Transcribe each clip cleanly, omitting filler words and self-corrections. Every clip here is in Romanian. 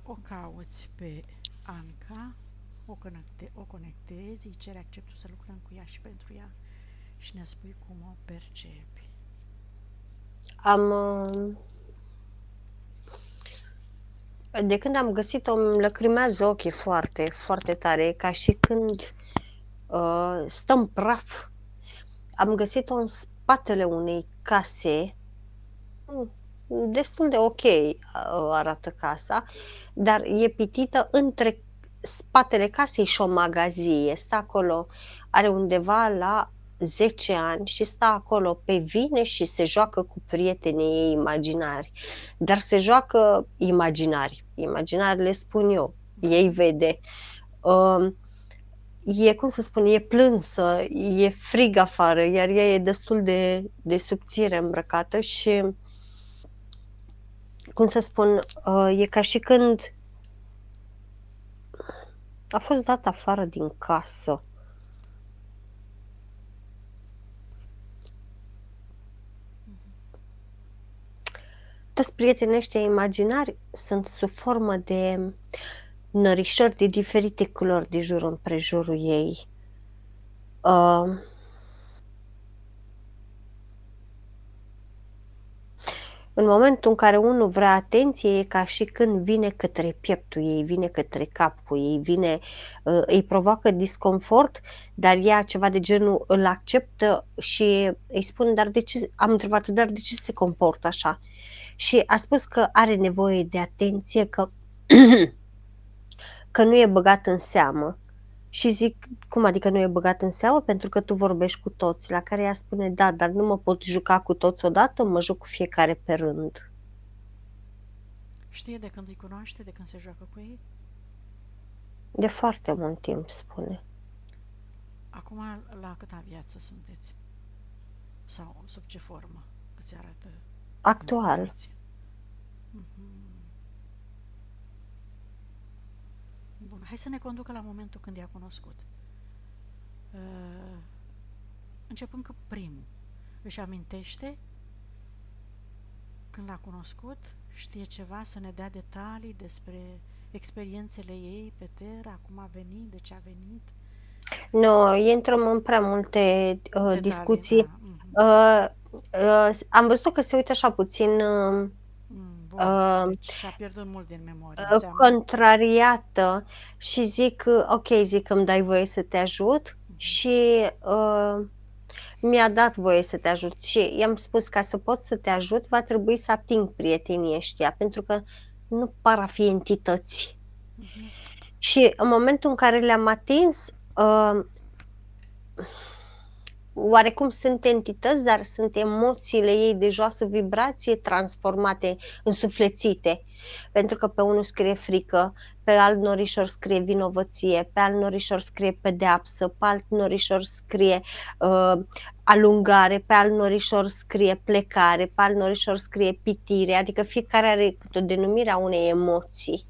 O cauți pe Anca, o conectezi, îi ceri acceptul să lucrăm cu ea și pentru ea și ne spui cum o percepi. Am, de când am găsit-o, îmi lăcrimează ochii foarte, foarte tare, ca și când stă în praf. Am găsit-o în spatele unei case, destul de ok arată casa, dar e pitită între spatele casei și o magazie. Stă acolo, are undeva la 10 ani și stă acolo pe vine și se joacă cu prietenii ei imaginari. Dar se joacă imaginari. Imaginari le spun eu. Ei vede. E, cum să spun, e plânsă, e frig afară, iar ea e destul de subțire îmbrăcată și, cum să spun, e ca și când a fost dat afară din casă. Toți prietenii ăștia imaginari sunt sub formă de nărișori de diferite culori de jur împrejurul ei. În momentul în care unul vrea atenție, e ca și când vine către pieptul ei, vine către capul ei, vine, îi provoacă disconfort, dar ea ceva de genul îl acceptă și îi spune, dar de ce, am întrebat-o, dar de ce se comportă așa? Și a spus că are nevoie de atenție, că, că nu e băgat în seamă. Și zic, cum adică nu e băgat în seamă? Pentru că tu vorbești cu toți. La care ea spune, da, dar nu mă pot juca cu toți odată, mă joc cu fiecare pe rând. Știe de când îi cunoaște, de când se joacă cu ei? De foarte mult timp, spune. Acum, la câta viață sunteți? Sau sub ce formă îți arată Actual. informație? Bun, hai să ne conducă la momentul când i-a cunoscut. Începând cu primul. Își amintește când l-a cunoscut? Știe ceva să ne dea detalii despre experiențele ei pe Terra, cum a venit, de ce a venit? Nu, intrăm în prea multe Detalii, discuții. da. Uh, am văzut că se uită așa puțin Bun, uh, deci și-a pierdut mult din memorie, înseamnă. contrariată și zic, ok, zic, îmi dai voie să te ajut și mi-a dat voie să te ajut și i-am spus, ca să pot să te ajut, va trebui să ating prietenii ăștia, pentru că nu par a fi entități. Și în momentul în care le-am atins, oarecum sunt entități, dar sunt emoțiile ei de joasă vibrație transformate, însuflețite. Pentru că pe unul scrie frică, pe alt norișor scrie vinovăție, pe alt norișor scrie pedeapsă, pe alt norișor scrie alungare, pe alt norișor scrie plecare, pe alt norișor scrie pitire, adică fiecare are câte o denumire a unei emoții.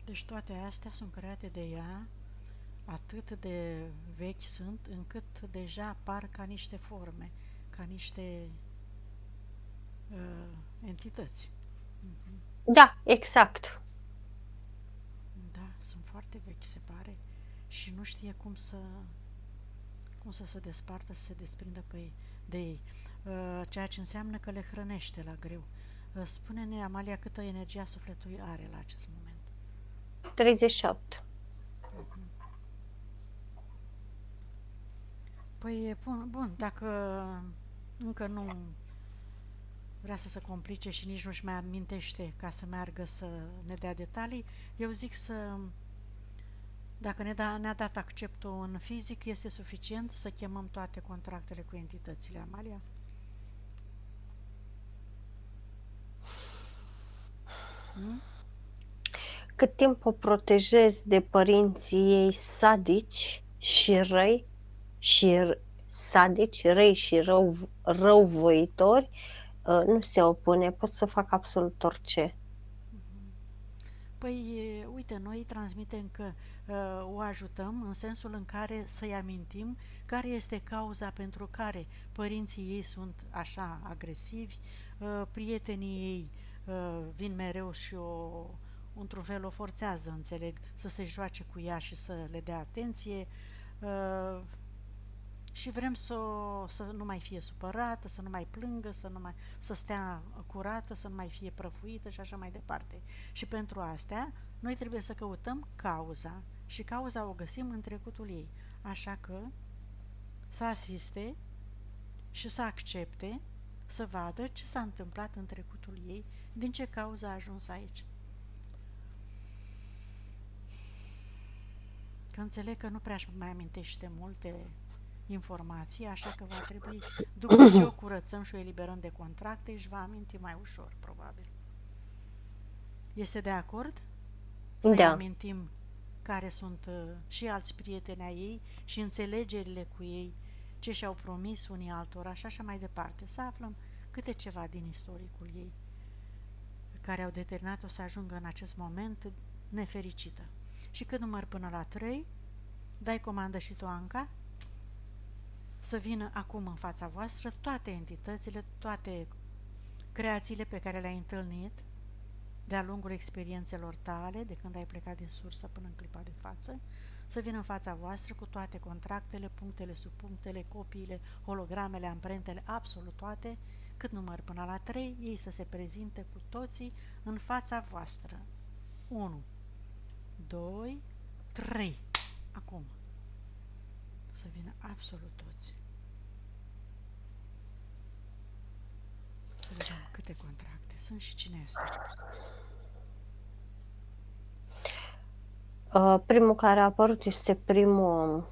Deci toate astea sunt create de ea, atât de vechi sunt, încât deja apar ca niște forme, ca niște entități. Da, exact. Da, sunt foarte vechi, se pare, și nu știe cum să se despartă, să se desprindă de ei. Ceea ce înseamnă că le hrănește la greu. Spune-ne, Amalia, câtă energie a sufletului are la acest moment. 38. Păi, bun, dacă încă nu vrea să se complice și nici nu-și mai amintește ca să meargă să ne dea detalii, eu zic dacă ne-a dat acceptul în fizic, este suficient să chemăm toate contractele cu entitățile, Amalia? Hmm? Cât timp o protejez de părinții ei sadici și răi și sadici, răi și răuvoitori, nu se opune, pot să fac absolut orice. Păi, uite, noi transmitem că o ajutăm în sensul în care să-i amintim care este cauza pentru care părinții ei sunt așa agresivi, prietenii ei vin mereu și într-un fel o forțează, înțeleg, să se joace cu ea și să le dea atenție, și vrem să nu mai fie supărată, să nu mai plângă, să stea curată, să nu mai fie prăfuită și așa mai departe. Și pentru astea, noi trebuie să căutăm cauza și cauza o găsim în trecutul ei. Așa că să asiste și să accepte, să vadă ce s-a întâmplat în trecutul ei, din ce cauză a ajuns aici. Că înțeleg că nu prea mai amintește multe informații, așa că va trebui, după ce o curățăm și o eliberăm de contracte, își va aminti mai ușor, probabil. Este de acord? Să-i Da. amintim care sunt și alți prieteni ai ei și înțelegerile cu ei, ce și-au promis unii altora și așa mai departe. Să aflăm câte ceva din istoricul ei, care au determinat-o să ajungă în acest moment nefericită. Și când număr până la 3, dai comandă și tu, Anca, să vină acum în fața voastră toate entitățile, toate creațiile pe care le-ai întâlnit de-a lungul experiențelor tale, de când ai plecat din sursă până în clipa de față, să vină în fața voastră cu toate contractele, punctele, subpunctele, copiile, hologramele, amprentele, absolut toate, cât număr până la 3, ei să se prezinte cu toții în fața voastră. 1, 2, 3. Acum. Să vină absolut toți. Să vedem câte contracte sunt și cine este. Primul care a apărut este primul om.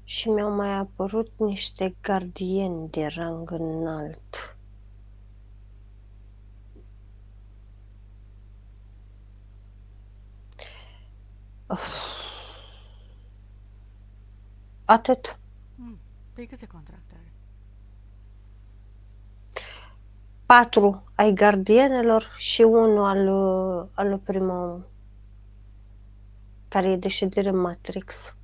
Și mi-au mai apărut niște gardieni de rang înalt. Atât. Păi câte contracte are? 4 ai gardienelor și 1 al primul, care e de ședere Matrix.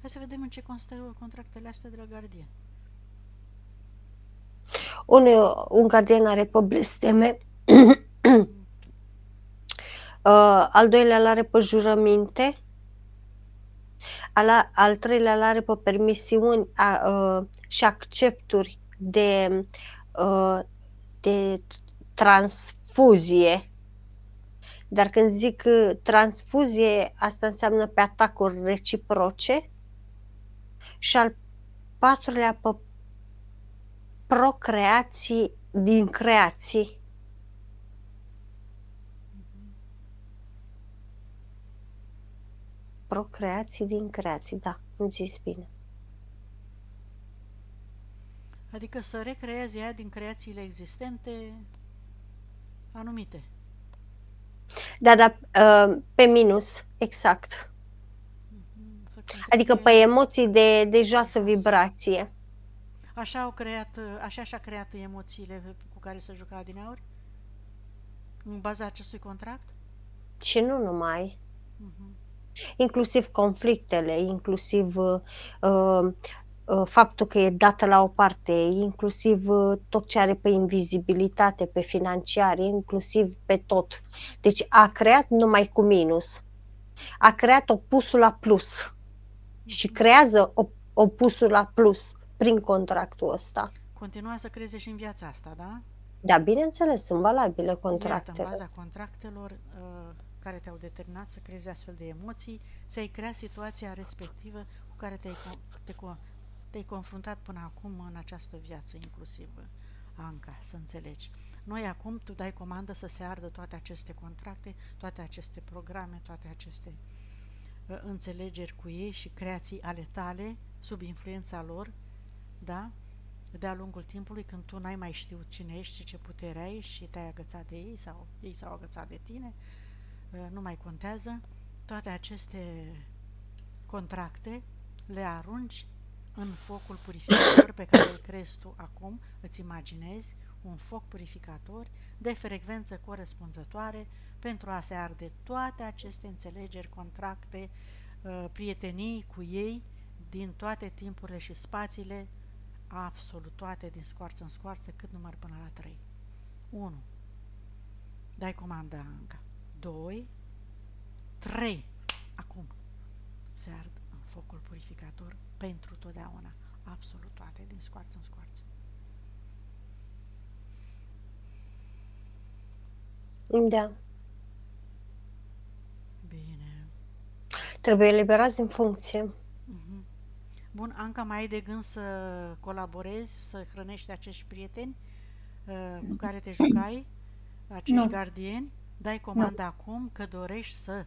Hai să vedem în ce constă contractele astea de la gardien. Un gardian are pe blesteme, al doilea îl are pe jurăminte, al treilea îl are pe permisiuni și accepturi de transfuzie. Dar când zic transfuzie, asta înseamnă pe atacuri reciproce. Și al patrulea pe procreații din creații. Procreații din creații, da, îmi zis bine. Adică să recreezi ea din creațiile existente anumite. Da, pe minus, exact. Adică pe emoții de joasă vibrație. Așa și-a creat emoțiile cu care se juca adineauri? În baza acestui contract? Și nu numai. Inclusiv conflictele, inclusiv faptul că e dată la o parte, inclusiv tot ce are pe invizibilitate, pe financiar, inclusiv pe tot. Deci a creat numai cu minus. A creat opusul la plus. Și creează opusul la plus prin contractul ăsta. Continua să creeze și în viața asta, da? Da, bineînțeles, sunt valabile contractele. Iată, în baza contractelor care te-au determinat să creezi astfel de emoții, ți-ai creat situația respectivă cu care te-ai confruntat până acum în această viață, inclusiv, Anca, să înțelegi. Noi acum, tu dai comandă să se ardă toate aceste contracte, toate aceste programe, toate aceste înțelegeri cu ei și creații ale tale, sub influența lor, da? De-a lungul timpului, când tu n-ai mai știut cine ești și ce putere ai și te-ai agățat de ei sau ei s-au agățat de tine, nu mai contează, toate aceste contracte le arunci în focul purificator pe care îl crezi tu acum, îți imaginezi un foc purificator de frecvență corespunzătoare pentru a se arde toate aceste înțelegeri, contracte, prietenii cu ei din toate timpurile și spațiile, absolut toate, din scoarță în scoarță, cât număr până la 3. 1. Dai comanda Anca. 2, 3. Acum se ard în focul purificator pentru totdeauna, absolut toate, din scoarță în scoarță. Da. Bine. Trebuie eliberați din funcție. Bun, Anca, mai ai de gând să colaborezi, să hrănești acești prieteni cu care te jucai, acești Nu. gardieni? Dai comanda acum că dorești să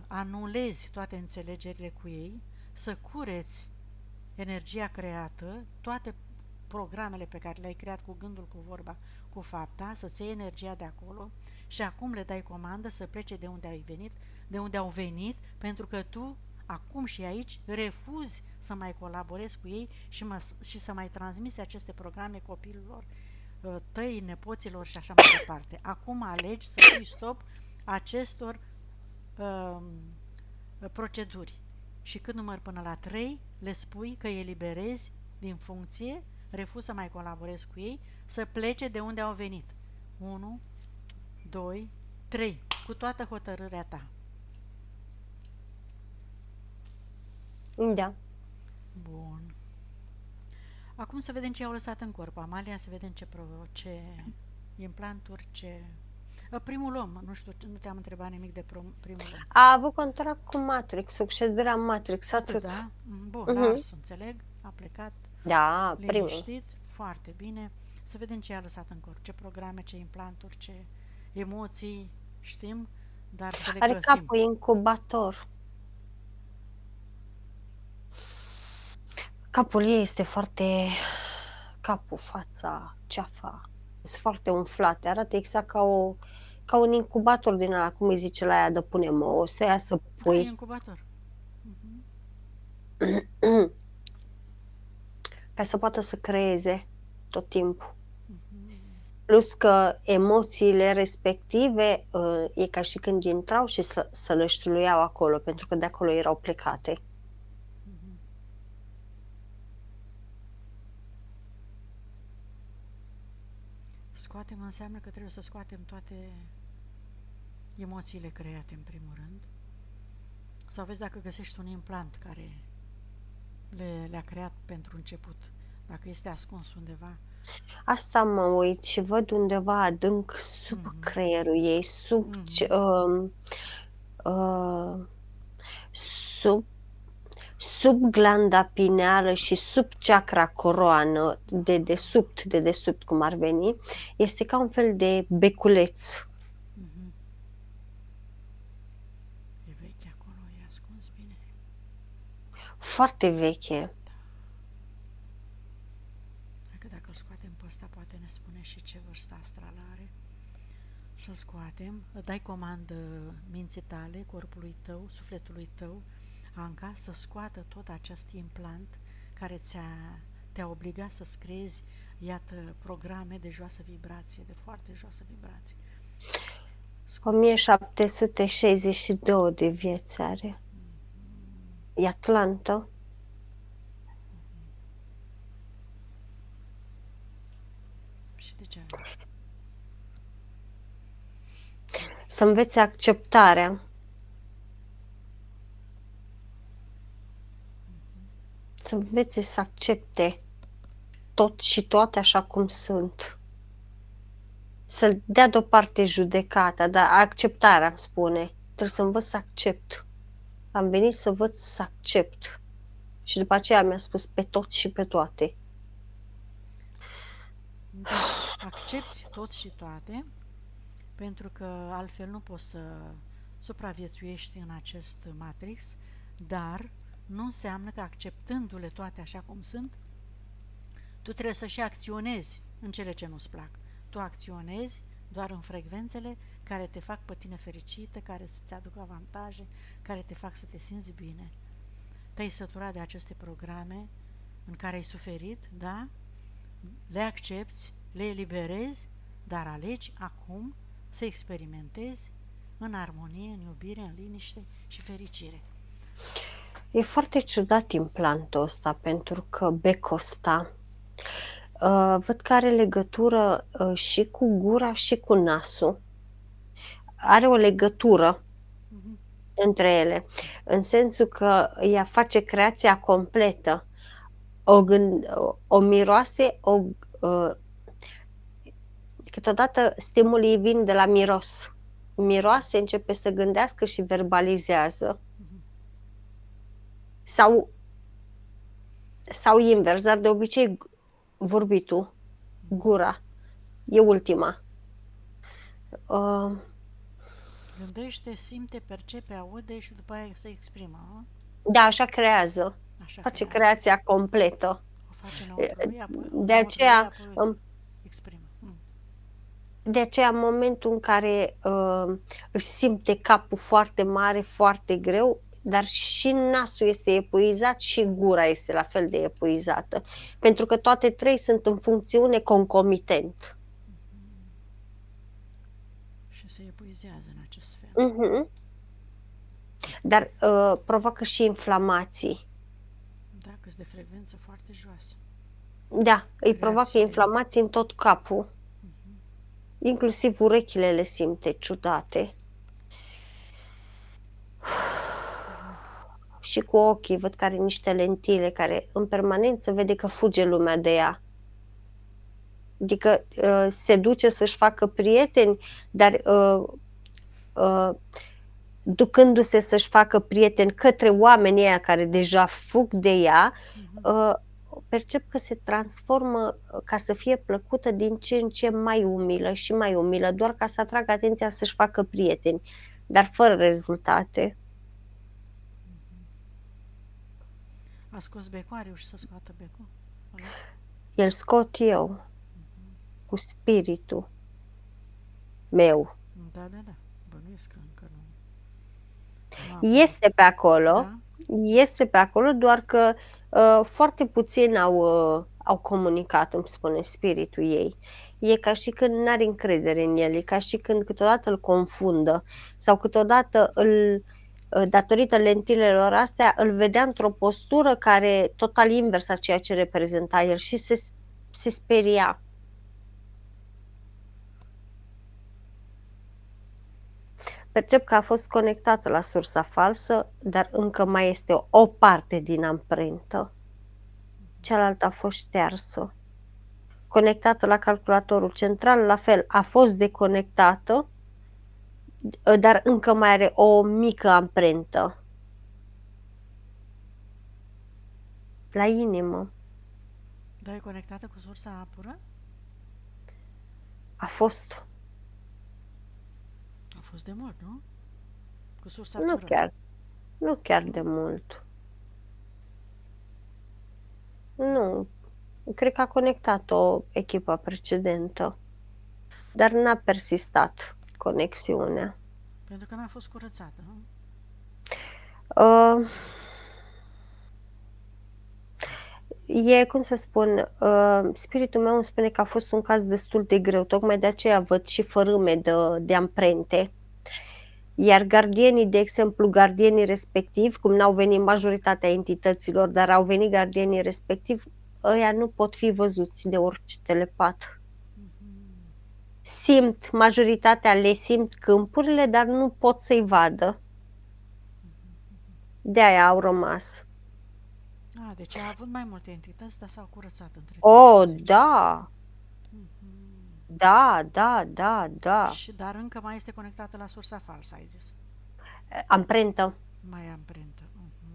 anulezi toate înțelegerile cu ei, să cureți energia creată, toate programele pe care le-ai creat cu gândul, cu vorba, cu fapta, să-ți iei energia de acolo și acum le dai comandă să plece de unde ai venit, de unde au venit, pentru că tu, acum și aici, refuzi să mai colaborezi cu ei și să mai transmiți aceste programe copiilor tăi, nepoților și așa mai departe. Acum alegi să pui stop acestor proceduri. Și când număr până la 3, le spui că îi eliberezi din funcție, refuzi să mai colaborezi cu ei, să plece de unde au venit. 1, 2, 3, cu toată hotărârea ta. Da. Bun. Acum să vedem ce au lăsat în corp. Amalia, să vedem ce implanturi, ce... Primul om, nu știu, nu te-am întrebat nimic de primul om. A avut contract cu Matrix, șederea Matrix, atât. Da? Bun, dar să înțeleg, a plecat Da, primul. liniștit, foarte bine. Să vedem ce a lăsat în corp, ce programe, ce implanturi, ce emoții, știm, dar să le Are găsim. capul incubator. Capul ei este foarte... Capul, fața, ceafa, sunt foarte umflate. Arată exact ca un incubator din ăla, cum îi zice la aia de punem o să ia să Da, pui. e incubator. Ca să poată să creeze tot timpul. Plus că emoțiile respective e ca și când intrau și să le ștuluiau acolo, pentru că de acolo erau plecate. Scoatem înseamnă că trebuie să scoatem toate emoțiile create în primul rând. Sau vezi dacă găsești un implant care le-a creat pentru început, dacă este ascuns undeva. Asta mă uit și văd undeva adânc sub creierul ei, sub glanda pineală și sub chakra coroană, de desubt, cum ar veni, este ca un fel de beculeț. E veche acolo, e ascuns bine. Foarte veche. Dacă îl scoatem pe ăsta, poate ne spune și ce vârstă astrală are. Să scoatem, dai comandă minții tale, corpului tău, sufletului tău, Anca, să scoată tot acest implant care te-a obligat să creezi, iată, programe de joasă vibrație, de foarte joasă vibrație. 1762 de vieți are. E Atlantă. Și de ce? Să învețe acceptarea. Să învețe să accepte tot și toate așa cum sunt. Să dea deoparte judecata, dar acceptarea, îmi spune. Trebuie să învăț să accept. Am venit să învăț să accept. Și după aceea mi-a spus pe tot și pe toate. Da, accepti tot și toate, pentru că altfel nu poți să supraviețuiești în acest matrix, dar nu înseamnă că acceptându-le toate așa cum sunt, tu trebuie să și acționezi în cele ce nu-ți plac. Tu acționezi doar în frecvențele care te fac pe tine fericită, care să-ți aducă avantaje, care te fac să te simți bine. Te-ai săturat de aceste programe în care ai suferit, da? Le accepti, le eliberezi, dar alegi acum să experimentezi în armonie, în iubire, în liniște și fericire. E foarte ciudat implantul ăsta, pentru că becul ăsta, văd că are legătură, și cu gura și cu nasul. Are o legătură Mhm. între ele, în sensul că ea face creația completă. O miroase, câteodată stimulii vin de la miros. Miroase, începe să gândească și verbalizează. Sau invers, dar de obicei vorbitul, gura, e ultima. Uh, Gândește, simte, percepe, aude și după aia se exprimă, a? da, așa creează. Așa Face creează. creația completă. O face înăuntru lui, apoi, De înăuntru ei, aceea, apoi exprimă. de aceea, în momentul în care își simte capul foarte mare, foarte greu, dar și nasul este epuizat și gura este la fel de epuizată, pentru că toate trei sunt în funcțiune concomitent. Și se epuizează în acest fel. Mhm. Dar provoacă și inflamații. Da, că de frecvență foarte joasă. Da, îi provoacă Creațiile. inflamații în tot capul. Inclusiv urechile le simte ciudate. Și cu ochii, văd că are niște lentile care în permanență vede că fuge lumea de ea. Adică se duce să-și facă prieteni, dar ducându-se să-și facă prieteni către oamenii ăia care deja fug de ea, percep că se transformă ca să fie plăcută din ce în ce mai umilă și mai umilă, doar ca să atragă atenția să-și facă prieteni, dar fără rezultate. A scos becul, a reușit să scoată becul? Ăla? El scot eu cu spiritul meu. Da, da, da. Bănuiesc că încă nu. Este pe acolo, Da? este pe acolo, doar că foarte puțini au comunicat, îmi spune spiritul ei. E ca și când n-are încredere în el, e ca și când câteodată îl confundă sau câteodată datorită lentilelor astea, îl vedea într-o postură care total invers a ceea ce reprezenta el și se speria. Percep că a fost conectată la sursa falsă, dar încă mai este o parte din amprentă. Cealaltă a fost ștearsă. Conectată la calculatorul central, la fel, a fost deconectată, dar încă mai are o mică amprentă. La inimă. Da, e conectată cu sursa pură? A fost. A fost de mult, nu? Cu sursa Nu pură. chiar. Nu chiar de mult. Nu. Cred că a conectat-o echipa precedentă. Dar n-a persistat conexiunea. Pentru că n-a fost curățată, nu? E, cum să spun, spiritul meu îmi spune că a fost un caz destul de greu, tocmai de aceea văd și fărâme de amprente. Iar gardienii, de exemplu, gardienii respectivi, cum n-au venit majoritatea entităților, dar au venit gardienii respectivi, ăia nu pot fi văzuți de orice telepat. Simt, majoritatea le simt câmpurile, dar nu pot să-i vadă. De-aia au rămas. Deci a avut mai multe entități, dar s-au curățat între timp. Oh, da! Da, da, da, da. Dar încă mai este conectată la sursa falsă, ai zis. Amprentă. Mai e amprentă.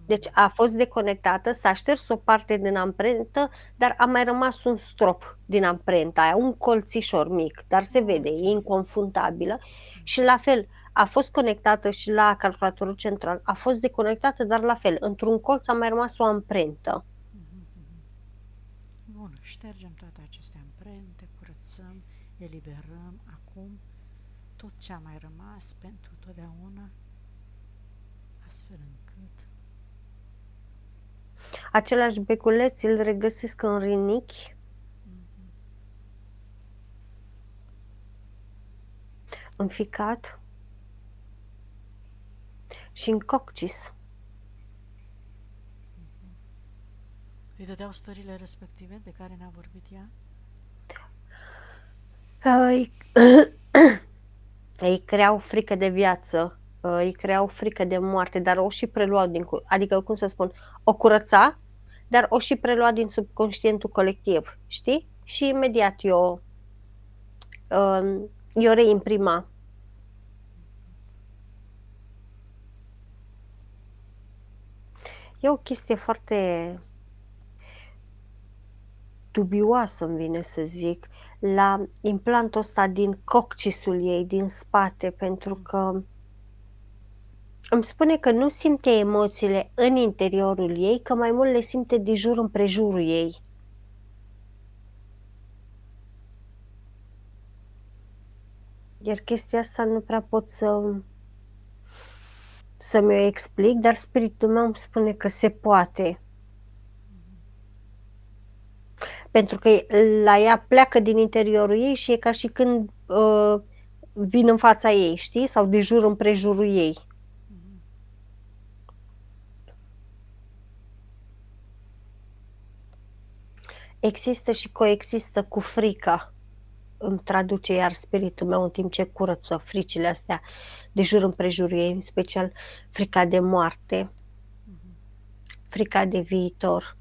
Deci a fost deconectată, s-a șters o parte din amprentă, dar a mai rămas un strop din amprenta aia, un colțișor mic, dar se vede, e inconfundabilă. Și la fel, a fost conectată și la calculatorul central, a fost deconectată, dar la fel, într-un colț a mai rămas o amprentă. Bun, ștergem toate aceste amprente, curățăm, eliberăm acum tot ce a mai rămas pentru totdeauna, astfel încât Același beculeț îl regăsesc în rinichi, în ficat și în coccis. Îi dădeau stările respective de care ne-a vorbit ea? Îi, îi creau frică de viață, îi creau frică de moarte, dar o și preluau adică, cum să spun, o curăța, dar o și prelua din subconștientul colectiv, știi? Și imediat eu reimprima. E o chestie foarte dubioasă, îmi vine să zic, la implantul ăsta din coccisul ei, din spate, pentru că îmi spune că nu simte emoțiile în interiorul ei, că mai mult le simte de jur împrejurul ei. Iar chestia asta nu prea pot să mi-o explic, dar spiritul meu îmi spune că se poate. Pentru că la ea pleacă din interiorul ei și e ca și când vin în fața ei, știi? Sau de jur împrejurul ei. Există și coexistă cu frica. Îmi traduce iar spiritul meu în timp ce curăță fricile astea de jur împrejurul ei, în special frica de moarte, frica de viitor,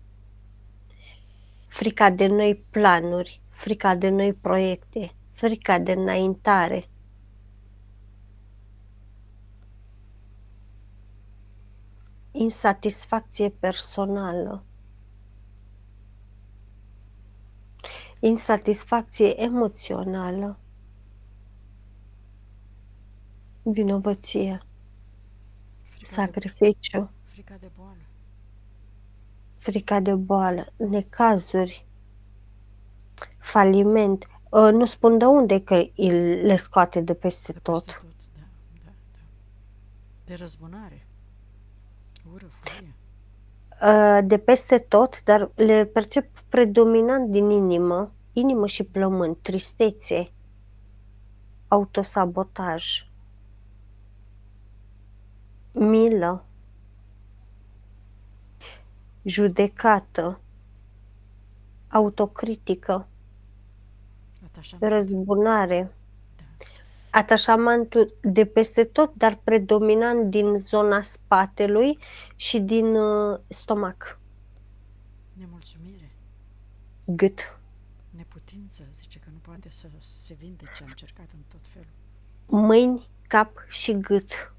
frica de noi planuri, frica de noi proiecte, frica de înaintare. Insatisfacție personală, insatisfacție emoțională, vinovăție, sacrificiu, Frica de boală. frica de boală, necazuri, faliment. Nu spun de unde, că le scoate de peste tot. Peste tot, da. De răzbunare. Ură, furie. De peste tot, dar le percep predominant din inimă și plămâni, tristețe, autosabotaj, milă, judecată, autocritică, Atașament. răzbunare, Da. atașamentul de peste tot, dar predominant din zona spatelui și din stomac, Nemulțumire. gât, Neputință. Zice că nu poate să se vindece. A încercat în tot felul. mâini, cap și gât.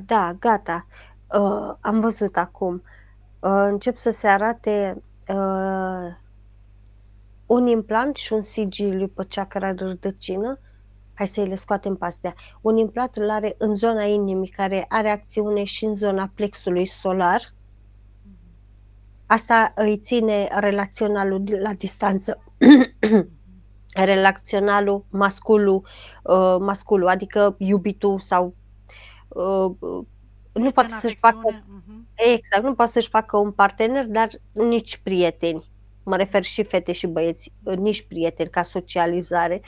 Da, gata. Am văzut acum. Încep să se arate un implant și un sigiliu pe chakra rădăcină. Hai să le scoatem pe astea. Un implant îl are în zona inimii, care are acțiune și în zona plexului solar. Asta îi ține relaționalul la distanță. Relaționalul masculul, adică iubitul sau nu poate să-și facă exact, nu poate să-și facă un partener, dar nici prieteni. Mă refer și fete și băieți, nici prieteni, ca socializare.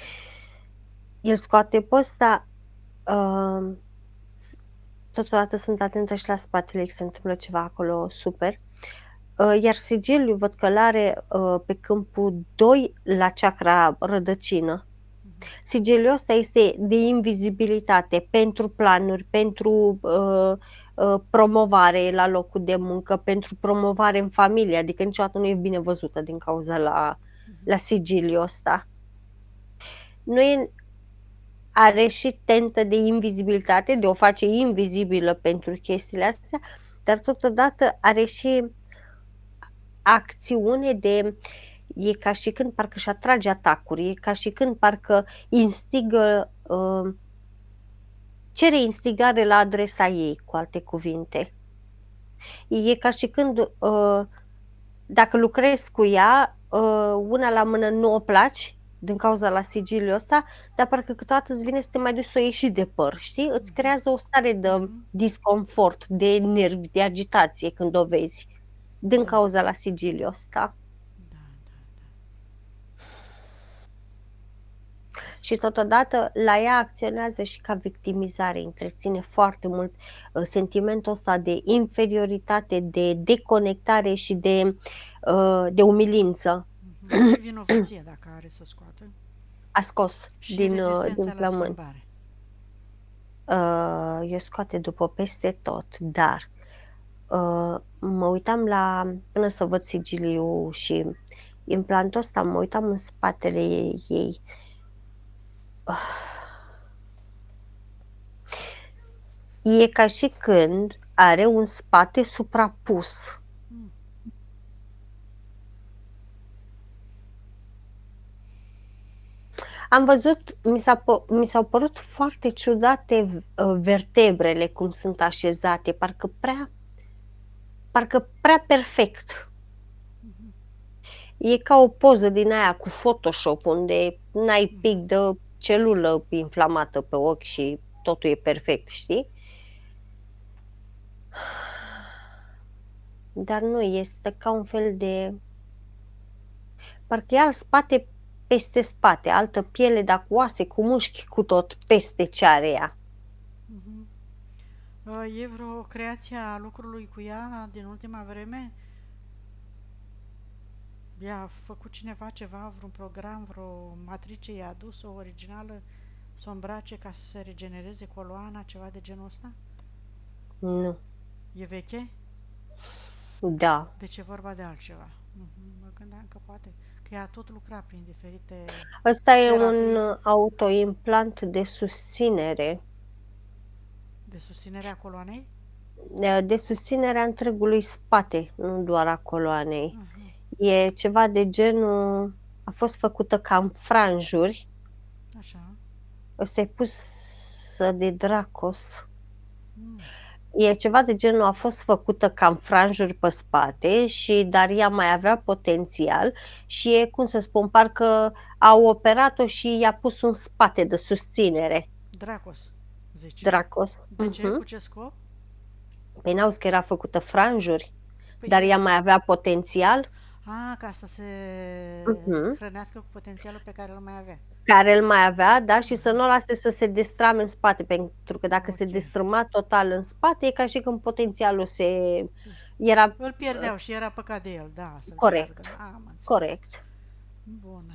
El scoate pe ăsta, totodată sunt atentă și la spatele, că se întâmplă ceva acolo super. Iar sigiliul văd că l-are pe câmpul 2 la chakra rădăcină. Sigiliul ăsta este de invizibilitate pentru planuri, pentru promovare la locul de muncă, pentru promovare în familie, adică niciodată nu e bine văzută din cauza la sigiliul ăsta. Are și tentă de invizibilitate, de o face invizibilă pentru chestiile astea, dar totodată are și acțiune e ca și când parcă își atrage atacuri, e ca și când parcă instigă, cere instigare la adresa ei, cu alte cuvinte. E ca și când, dacă lucrezi cu ea, una la mână nu o placi, din cauza la sigiliul ăsta, dar parcă câteodată îți vine să te mai duci să o iei și de păr, știi? Îți creează o stare de disconfort, de nervi, de agitație când o vezi, din cauza la sigiliul ăsta. Și totodată la ea acționează și ca victimizare, întreține foarte mult sentimentul ăsta de inferioritate, de deconectare și de umilință. Și vinovăție dacă are să scoată. A scos Și din rezistența la plămâni. schimbare. Eu scoate după peste tot, dar mă uitam până să văd sigiliul și implantul ăsta, mă uitam în spatele ei. E ca și când are un spate suprapus. Am văzut, mi s-au părut foarte ciudate vertebrele cum sunt așezate, parcă prea perfect. E ca o poză din aia cu Photoshop, unde n-ai pic de celulă inflamată pe ochi și totul e perfect, știi? Dar nu, este ca un fel de... Parcă e alt spate peste spate, altă piele, dar cu oase, cu mușchi, cu tot peste ce are ea. E vreo creație a lucrului cu ea din ultima vreme? I-a făcut cineva ceva, vreun program, vreo matrice i-a adus o originală să o îmbrace ca să se regenereze coloana, ceva de genul ăsta? Nu, E veche? da. Deci e vorba de altceva. Mă gândeam că poate, că ea tot lucra prin diferite Ăsta e terapii un autoimplant de susținere, de susținere a coloanei. de susținere a întregului spate, nu doar a coloanei. E ceva de genul, a fost făcută ca în franjuri. Așa. Ăsta e pus de Dracos. E ceva de genul, a fost făcută ca în franjuri pe spate, dar ea mai avea potențial și e, cum să spun, parcă au operat-o și i-a pus un spate de susținere. Dracos, zici. Dracos. De ce? Cu ce scop? Păi n-auzi că era făcută franjuri, Păi dar ea mai avea potențial. ca să se hrănească cu potențialul pe care îl mai avea. Care îl mai avea, da, și să nu o lase să se destrame în spate, pentru că dacă se destrăma total în spate, e ca și când potențialul era... Îl pierdeau și era păcat de el, da, să-l Corect, piardă. corect. Bună.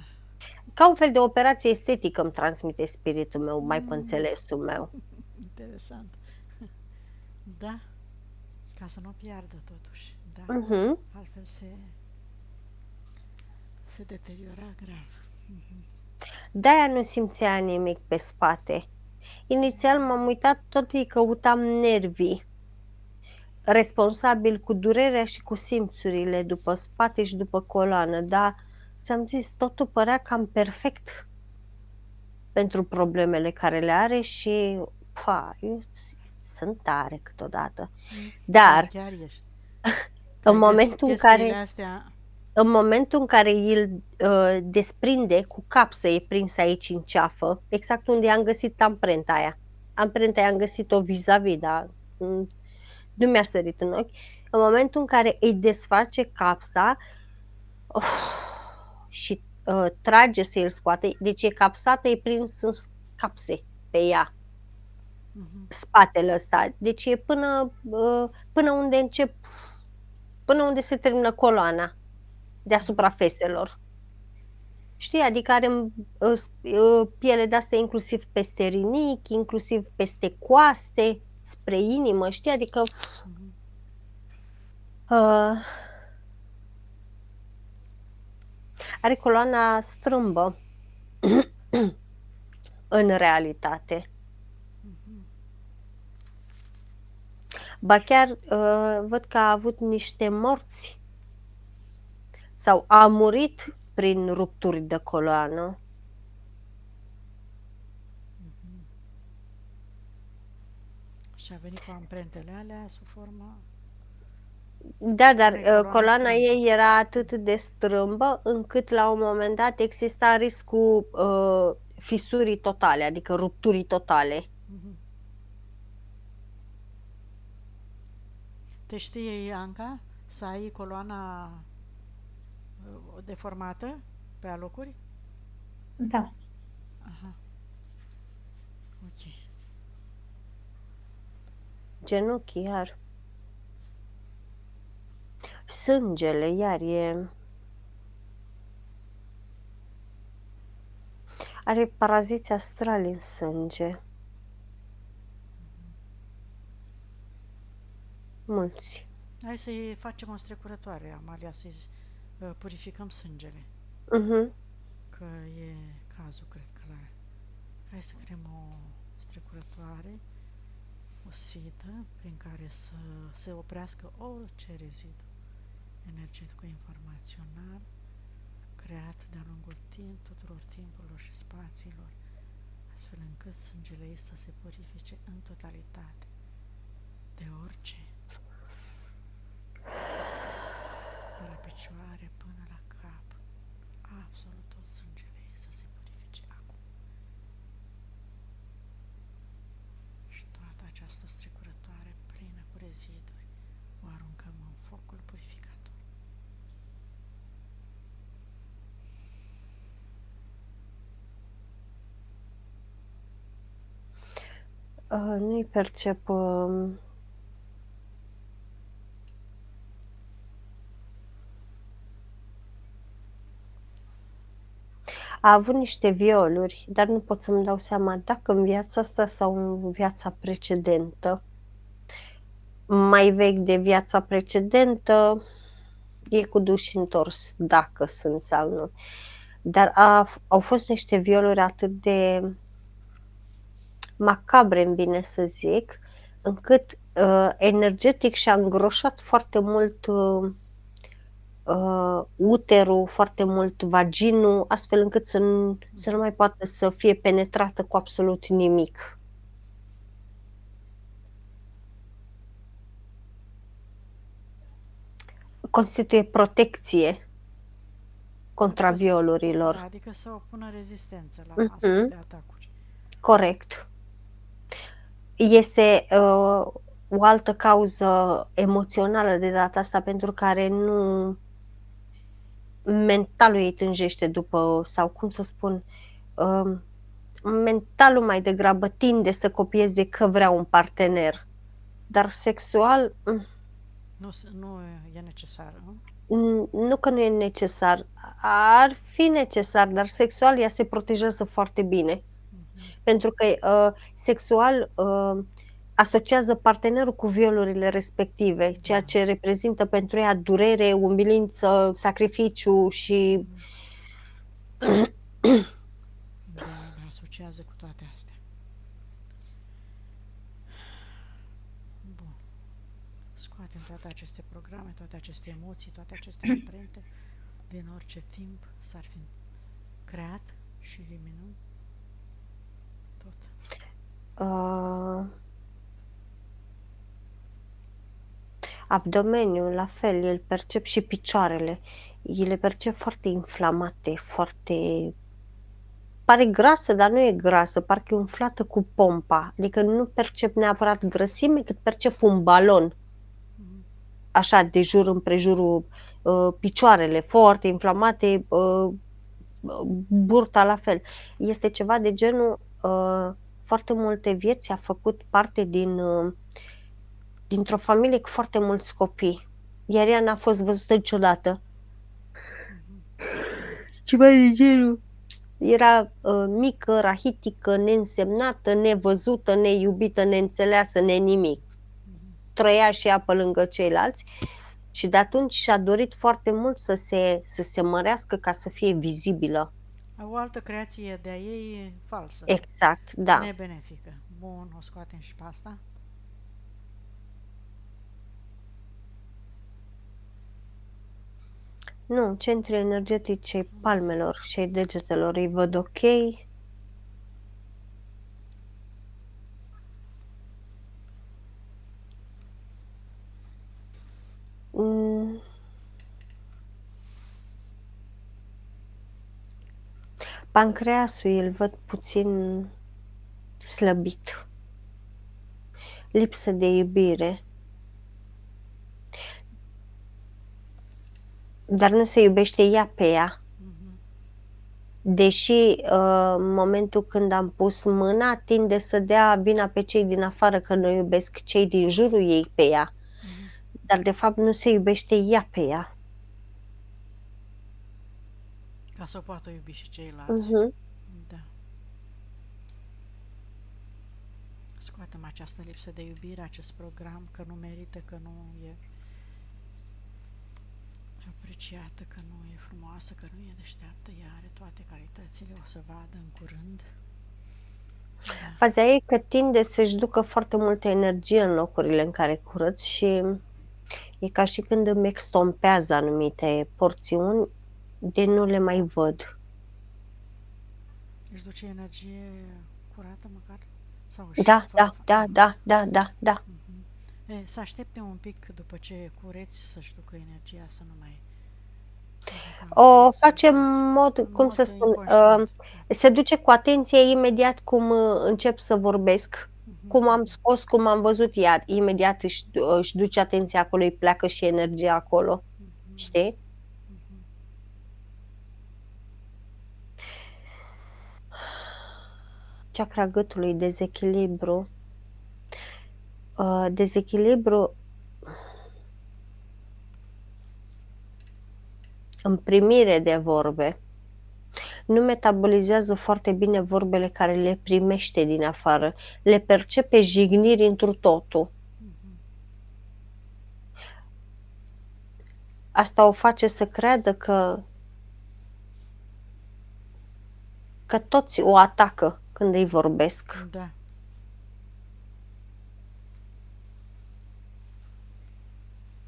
Ca un fel de operație estetică îmi transmite spiritul meu, mai pe înțelesul meu. Interesant. Da, ca să nu piardă totuși, da. Altfel se deteriora grav. De-aia nu simțea nimic pe spate. Inițial m-am uitat, tot îi căutam nervii, responsabil cu durerea și cu simțurile după spate și după coloană, dar ți-am zis, totul părea cam perfect pentru problemele care le are și eu sunt tare câteodată. Dar chiar ești. în momentul în care îl desprinde cu capsă, e prins aici în ceafă, exact unde am găsit amprenta aia. Amprenta aia am găsit-o vis-a-vis, dar nu mi-a sărit în ochi. În momentul în care îi desface capsa și trage să îl scoate, deci e capsată, e prins în capse pe ea, spatele ăsta, deci e până unde până unde se termină coloana deasupra feselor. Știi, adică are piele de-asta inclusiv peste rinichi, inclusiv peste coaste, spre inimă, știi, adică are coloana strâmbă în realitate. Ba chiar văd că a avut niște morți sau a murit prin rupturi de coloană. Și a venit cu amprentele alea sub formă... Da, dar coloana ei era atât de strâmbă încât la un moment dat exista riscul fisurii totale, adică rupturii totale. Te știe, Anca, să ai coloana deformată pe alocuri? Da. Aha. Ok. Genunchii iar. Sângele iar are paraziți astrali în sânge. Mulți. Hai să-i facem o strecurătoare, Amalia, să-i purificăm sângele. Mhm. Că e cazul, cred că la... Hai să creăm o strecurătoare, o sidă, prin care să se oprească orice rezidu energetico-informațional creat de-a lungul tuturor timpurilor și spațiilor, astfel încât sângele ei să se purifice în totalitate de orice, de la picioare până la cap, absolut tot sângele ei să se purifice acum. Și toată această strecurătoare plină cu reziduri o aruncăm în focul purificator. Nu-i percep a avut niște violuri, dar nu pot să-mi dau seama dacă în viața asta sau în viața precedentă. Mai vechi de viața precedentă, e cu duș întors, dacă sunt sau nu. Dar au fost niște violuri atât de macabre, îmi vine să zic, încât energetic și-a îngroșat foarte mult uterul, foarte mult vaginul, astfel încât să nu mai poată să fie penetrată cu absolut nimic. Constituie protecție contra violurilor. Adică să opună rezistență la astfel de atacuri. Corect. Este o altă cauză emoțională de data asta pentru care nu mentalul ei tânjește după, sau cum să spun, mentalul mai degrabă tinde să copieze că vrea un partener, dar sexual Nu e necesar, nu? Nu că nu e necesar, ar fi necesar, dar sexual ea se protejează foarte bine. Pentru că sexual asociază partenerul cu violurile respective, ceea ce reprezintă pentru ea durere, umilință, sacrificiu și... Da, asociază cu toate astea. Bun. Scoatem toate aceste programe, toate aceste emoții, toate aceste amprente din orice timp s-ar fi creat și eliminăm tot. Abdomeniul, la fel, îl percep și picioarele. Îi le percep foarte inflamate, foarte... Pare grasă, dar nu e grasă, parcă e umflată cu pompa. Adică nu percep neapărat grăsime, cât percep un balon. Așa, de jur împrejurul picioarele, foarte inflamate, burta la fel. Este ceva de genul, foarte multe vieți a făcut parte dintr-o familie cu foarte mulți copii, iar ea n-a fost văzută niciodată. Ceva de genul. Era mică, rahitică, neînsemnată, nevăzută, neiubită, neînțeleasă, nenimic. Trăia și ea pe lângă ceilalți și de atunci și-a dorit foarte mult să se mărească ca să fie vizibilă. O altă creație de-a ei falsă. Exact, da. Nebenefică. Bun, o scoatem și pe asta. Nu, centrii energetici ai palmelor și ai degetelor îi văd ok. Pancreasul îl văd puțin slăbit. Lipsă de iubire. Dar nu se iubește ea pe ea. Deși în momentul când am pus mâna, tinde să dea vina pe cei din afară că nu iubesc cei din jurul ei pe ea, Mhm. dar de fapt nu se iubește ea pe ea. Ca să o poată iubi și ceilalți. Mhm. Da. Scoatem această lipsă de iubire, acest program, că nu merită, că nu e apreciată, că nu e frumoasă, că nu e deșteaptă. Ea are toate calitățile, o să vadă în curând. Da. Faza e că tinde să-și ducă foarte multă energie în locurile în care curăț și e ca și când îmi extompează anumite porțiuni de nu le mai văd. Își duce energie curată măcar? Sau Da, da, da, Mhm. da, da, da, da. Mhm. Să aștepte un pic după ce cureți să-și ducă energia, să nu mai ducă acum, O să face în cureți. mod, În cum să mod spun, inconștient. Da. se duce cu atenție imediat cum încep să vorbesc, Mhm, cum am mhm, scos, cum am văzut ea, imediat își duce atenția acolo, îi pleacă și energia acolo, mhm, știi? mhm. Chakra gâtului, dezechilibru. Dezechilibru în primire de vorbe. Nu metabolizează foarte bine vorbele care le primește din afară. Le percepe jigniri întru totul. Asta o face să creadă că toți o atacă când îi vorbesc. Da.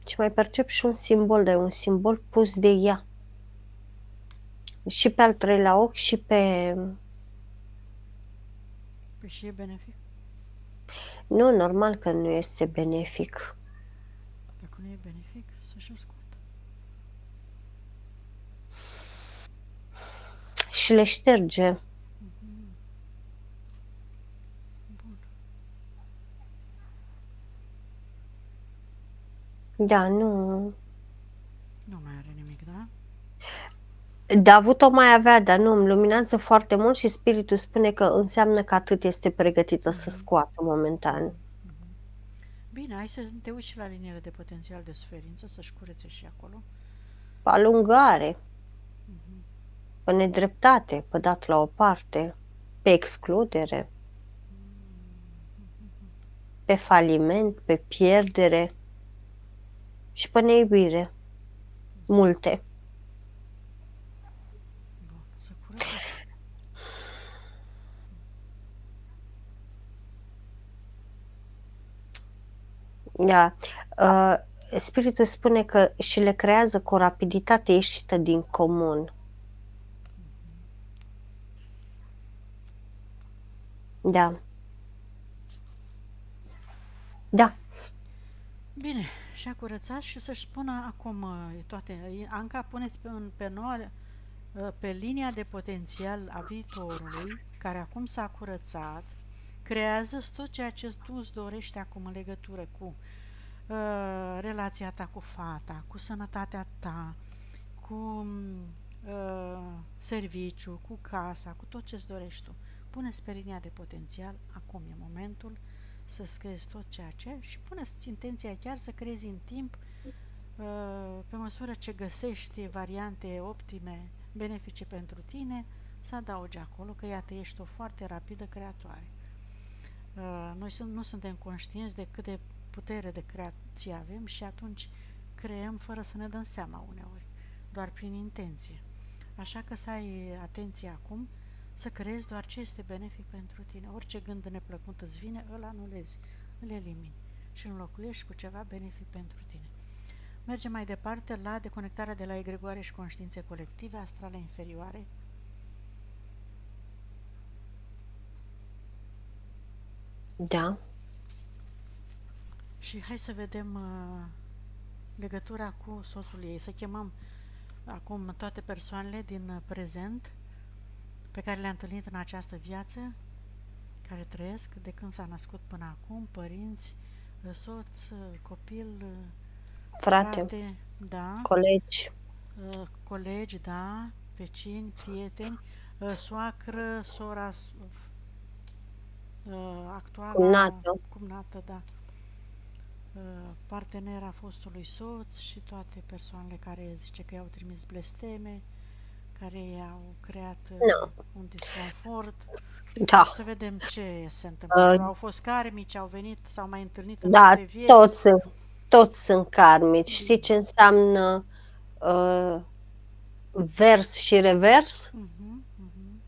Și mai percep și un simbol, dar e un simbol pus de ea. Și pe al treilea ochi și pe... Păi și e benefic? Nu, normal că nu este benefic. Dacă nu e benefic, să-și scoată. Și le șterge. Mhm. Bun. Da, nu... Nu mai are nimic, da? De avut-o mai avea, dar nu, îmi luminează foarte mult și spiritul spune că înseamnă că atât este pregătită să Mhm, scoată momentan. mhm, mhm. Bine, hai să te uiți și la liniile de potențial de suferință, să-și curețe și acolo. Alungare, Mhm, pe nedreptate, pe dat la o parte, pe excludere, pe faliment, pe pierdere și pe neiubire. Multe. bun, să curățe și... Da. Spiritul spune că și le creează cu o rapiditate ieșită din comun. Da. Da. Bine, și-a curățat și să-și spună acum toate. Anca, puneți pe nouă, pe linia de potențial a viitorului, care acum s-a curățat, creează tot ceea ce tu îți dorești acum în legătură cu relația ta cu fata, cu sănătatea ta, cu serviciu, cu casa, cu tot ce-ți dorești tu. Pune-ți pe linia de potențial, acum e momentul să-ți creezi tot ceea ce și pune-ți intenția chiar să creezi în timp, pe măsură ce găsești variante optime, benefice pentru tine, să adaugi acolo, că iată, ești o foarte rapidă creatoare. Noi nu suntem conștienți de cât de putere de creație avem și atunci creăm fără să ne dăm seama uneori, doar prin intenție. Așa că să ai atenție acum, să creezi doar ce este benefic pentru tine. Orice gând neplăcut îți vine, îl anulezi, îl elimini și îl înlocuiești cu ceva benefic pentru tine. Mergem mai departe la deconectarea de la egregoare și conștiințe colective, astrale inferioare. Da. Și hai să vedem legătura cu soțul ei. Să chemăm acum toate persoanele din prezent pe care le-a întâlnit în această viață, care trăiesc de când s-a născut până acum, părinți, soț, copil, Frate, da, colegi, colegi, da, vecini, prieteni, soacră, sora, actuala Cumnată. cumnată, da, partenera fostului soț și toate persoanele care zice că i-au trimis blesteme, care i-au creat Nu. un disconfort. Da. Să vedem ce se întâmplă. Uh, Au fost karmici, au venit, s-au mai întâlnit în Da, alte vieți. toți sunt karmici. Știi Bine. ce înseamnă vers și revers? Mhm, mhm,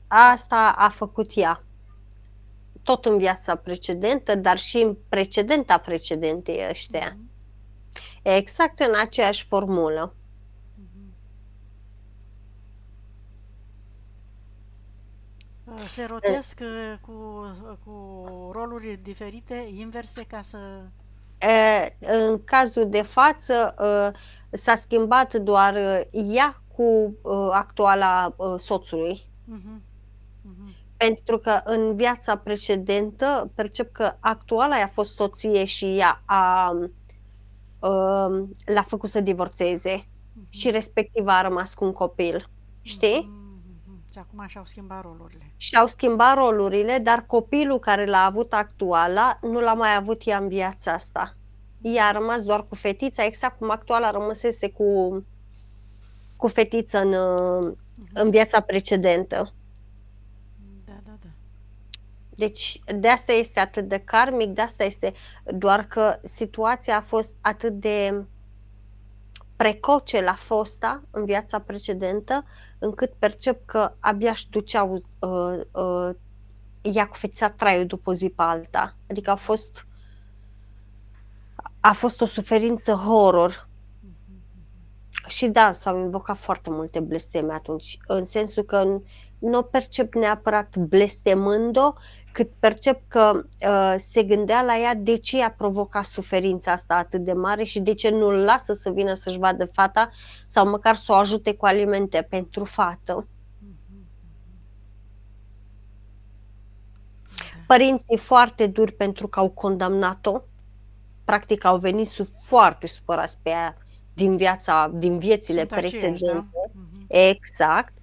Asta a făcut ea. Tot în viața precedentă, dar și în precedenta precedentei ăștia. mhm, Exact în aceeași formulă. mhm. Se rotesc cu roluri diferite, inverse, ca să... În cazul de față s-a schimbat doar ea cu actuala soțului. Mhm, mhm, Pentru că în viața precedentă percep că actuala i-a fost soție și ea l-a făcut să divorțeze și mhm, respectiv a rămas cu un copil, știi? mhm, mhm. Și acum și-au schimbat rolurile. Și au schimbat rolurile, dar copilul care l-a avut actuala nu l-a mai avut ea în viața asta. Ea a rămas doar cu fetița, exact cum actuala rămăsese cu fetiță în Mhm. viața precedentă. Da, da, da. Deci de asta este atât de karmic, de asta este doar că situația a fost atât de precoce la fosta în viața precedentă, încât percep că abia își duceau ea cu fetița traiul după o zi pe alta. Adică a fost o suferință horror. Mhm, Și da, s-au invocat foarte multe blesteme atunci, în sensul că nu o percep neapărat blestemând-o, cât percep că se gândea la ea de ce a provocat suferința asta atât de mare și de ce nu-l lasă să vină să-și vadă fata sau măcar să o ajute cu alimente pentru fată. mhm. Da. Părinții foarte duri pentru că au condamnat-o, practic au venit foarte supărați pe ea din viețile Sunt aceiași, da? precedente. Mhm, Exact.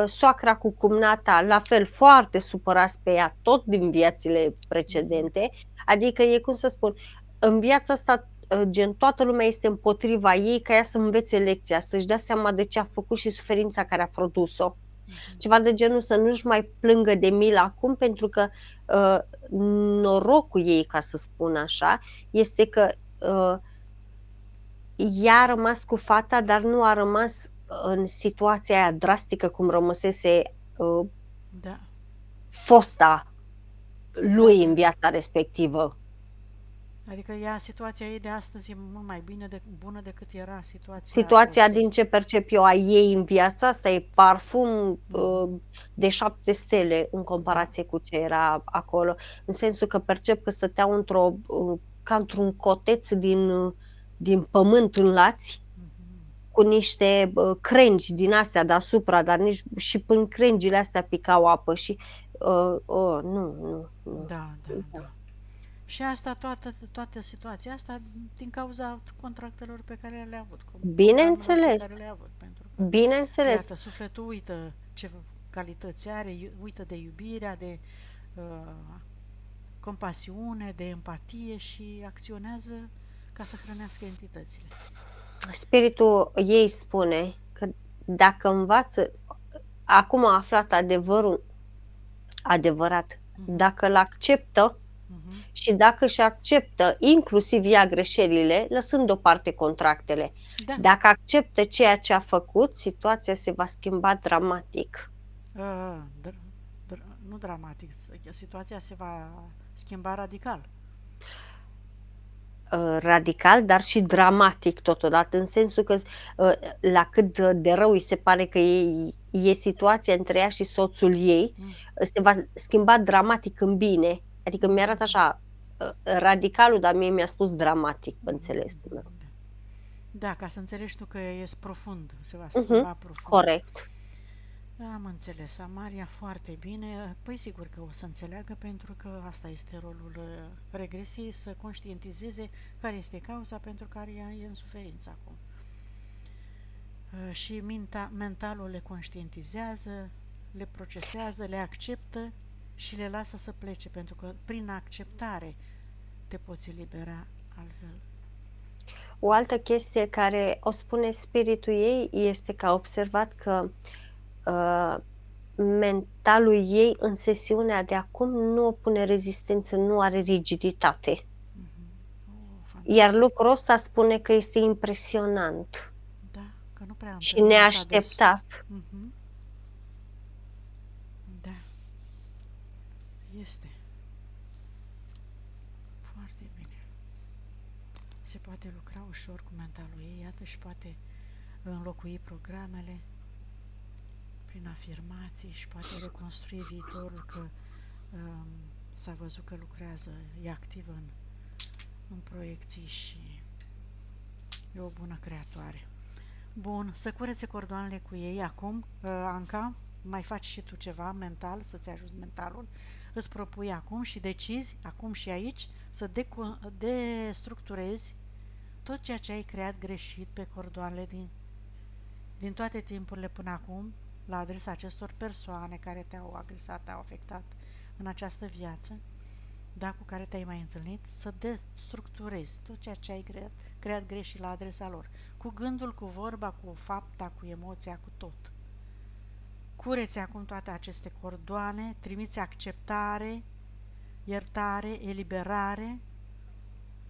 Soacra cu cumnata, la fel, foarte supărați pe ea, tot din viețile mhm, precedente. Adică e, cum să spun, în viața asta, gen, toată lumea este împotriva ei ca ea să învețe lecția, să-și dea seama de ce a făcut și suferința care a produs-o. mhm. Ceva de genul să nu-și mai plângă de milă acum, pentru că norocul ei, ca să spun așa, este că ea a rămas cu fata, dar nu a rămas în situația aia drastică cum rămăsese Da, fosta da, lui da, în da. viața respectivă. Adică situația ei de astăzi e mult mai bună decât era situația Situația fostei. din ce percep eu a ei în viața asta e parfum Mhm. de 7 stele în Da. comparație cu ce era acolo. În sensul că percep că stăteau ca într-un coteț din pământ în lați, Mhm. cu niște crengi din astea deasupra, dar nici și până crengile astea picau apă și nu. Da, da, da. Și asta, toată situația asta din cauza contractelor pe care le-a avut, cu programelor pe Bineînțeles, care le-a avut, pentru că, bineînțeles. iată, sufletul uită ce calități are, uită de iubirea, de uh, compasiune, de empatie și acționează ca să hrănească entitățile. Spiritul ei spune că dacă învață, acum a aflat adevărul adevărat, Mhm, dacă îl acceptă mhm. și dacă își acceptă inclusiv ea greșelile, lăsând deoparte contractele, Da, dacă acceptă ceea ce a făcut, situația se va schimba dramatic. nu dramatic, situația se va schimba radical. Radical, dar și dramatic totodată, în sensul că la cât de rău îi se pare că e situația între ea și soțul ei, Mm, se va schimba dramatic în bine. Adică mi-arată mhm, așa, radicalul, dar mie mi-a spus dramatic, pe mhm, înțelesul mhm, meu. da. Da, ca să înțelegi tu că e profund, se va Mhm, schimba profund. corect. Am înțeles, Amaria, foarte bine. Păi sigur că o să înțeleagă, pentru că asta este rolul regresiei, să conștientizeze care este cauza pentru care ea e în suferință acum. și mentalul le conștientizează, le procesează, le acceptă și le lasă să plece, pentru că prin acceptare te poți elibera altfel. O altă chestie care o spune spiritul ei este că a observat că uh, mentalul ei în sesiunea de acum nu opune rezistență, nu are rigiditate. Oh, Iar fantastic! lucrul ăsta spune că este impresionant Da, că nu prea și întâlnim așa des. neașteptat. Da, este foarte bine. Se poate lucra ușor cu mentalul ei, iată, și poate înlocui programele prin afirmații și poate reconstrui viitorul, că s-a văzut că lucrează, e activ în proiecții și e o bună creatoare. Bun, să curețe cordoanele cu ei acum. Anca, mai faci și tu ceva mental, să-ți ajuți mentalul. Îți propui acum și decizi, acum și aici, să destructurezi tot ceea ce ai creat greșit pe cordoanele din toate timpurile până acum, la adresa acestor persoane care te-au agresat, te-au afectat în această viață, da, cu care te-ai mai întâlnit, să destructurezi tot ceea ce ai creat greșit la adresa lor, cu gândul, cu vorba, cu fapta, cu emoția, cu tot. Cureți acum toate aceste cordoane, trimiți acceptare, iertare, eliberare,